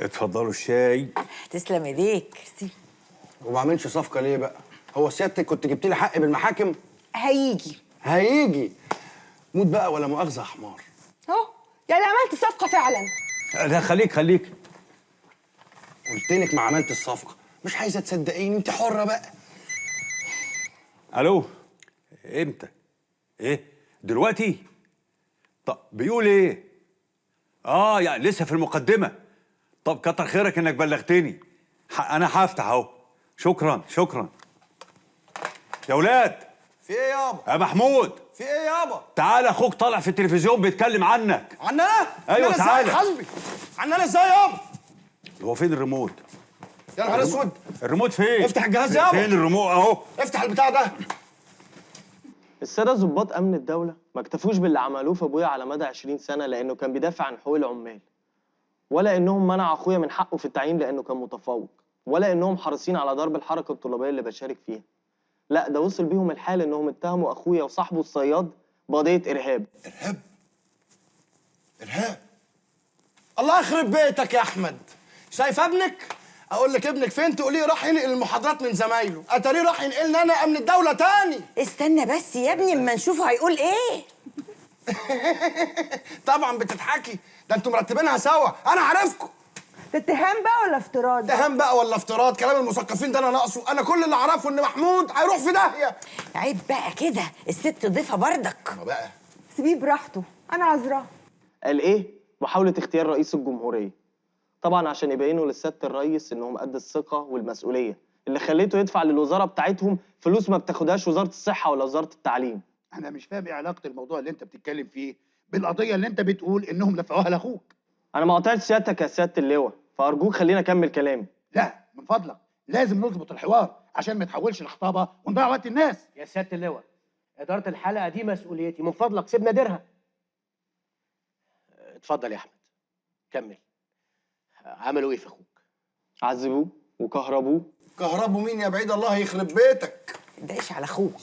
اتفضلوا الشاي. تسلم ايديك. وما عملش صفقه ليه بقى؟ هو سيادتك كنت جبت لي حقي بالمحاكم؟ هيجي موت بقى ولا مؤاخذه يا حمار. اهو يعني عملت صفقه فعلا. لا خليك. قلت لك ما عملت الصفقه، مش عايزه تصدقيني، انت حره بقى. الو، امتى؟ ايه دلوقتي؟ طب بيقول ايه؟ يعني لسه في المقدمه. طب كتر خيرك انك بلغتني. انا هفتح اهو. شكرا. يا ولاد، في ايه يابا؟ يا محمود، في ايه يابا؟ تعال اخوك طالع في التلفزيون بيتكلم عنك. عننا؟ ايوه تعالى. حسبي عننا ازاي يابا؟ هو فين الريموت؟ يا نهار اسود، الريموت فين؟ افتح الجهاز يابا. فين الريموت اهو؟ افتح البتاع ده. السادة ضباط أمن الدولة ما اكتفوش باللي عملوه في أبويا على مدى 20 سنة لأنه كان بيدافع عن حقوق العمال، ولا إنهم منعوا أخويا من حقه في التعيين لأنه كان متفوق، ولا إنهم حريصين على ضرب الحركة الطلابية اللي بشارك فيها. لا، ده وصل بيهم الحال إنهم اتهموا أخويا وصاحبه الصياد بقضية إرهاب. إرهاب؟ الله يخرب بيتك يا أحمد. شايف ابنك؟ أقول لك ابنك فين تقوليه راح ينقل المحاضرات من زمايله، أتاريه راح ينقلني أنا أمن الدولة تاني. استنى بس يا ابني اما نشوفه هيقول ايه. طبعا بتضحكي، ده انتوا مرتبينها سوا، أنا عارفكم. ده اتهام بقى ولا افتراض؟ اتهام بقى ولا افتراض؟ كلام المثقفين ده أنا ناقصه، أنا كل اللي أعرفه إن محمود هيروح في داهية. عيب بقى كده، الست ضيفه بردك. ما بقى سيبيه براحته، انا عذراه. قال إيه؟ محاولة اختيار رئيس الجمهورية. طبعا عشان يبينوا للسيادة الرئيس إنهم قد الثقة والمسؤولية اللي خليته يدفع للوزارة بتاعتهم فلوس ما بتاخدهاش وزارة الصحة ولا وزارة التعليم. انا مش فاهم ايه علاقه الموضوع اللي انت بتتكلم فيه بالقضيه اللي انت بتقول انهم دفعوها لاخوك. أنا ما قطعتش سيادتك يا سيادة اللواء، فأرجوك خليني أكمل كلامي. لا من فضلك، لازم نظبط الحوار عشان ما يتحولش لخطابه ونضيع وقت الناس. يا سيادة اللواء، إدارة الحلقة دي مسؤوليتي، من فضلك سيبنا ديرها. اتفضل يا أحمد، كمل. عملوا إيه في أخوك؟ عذبوه وكهربوه. كهربوا مين يا بعيد الله يخرب بيتك؟ متضايقش على اخوك.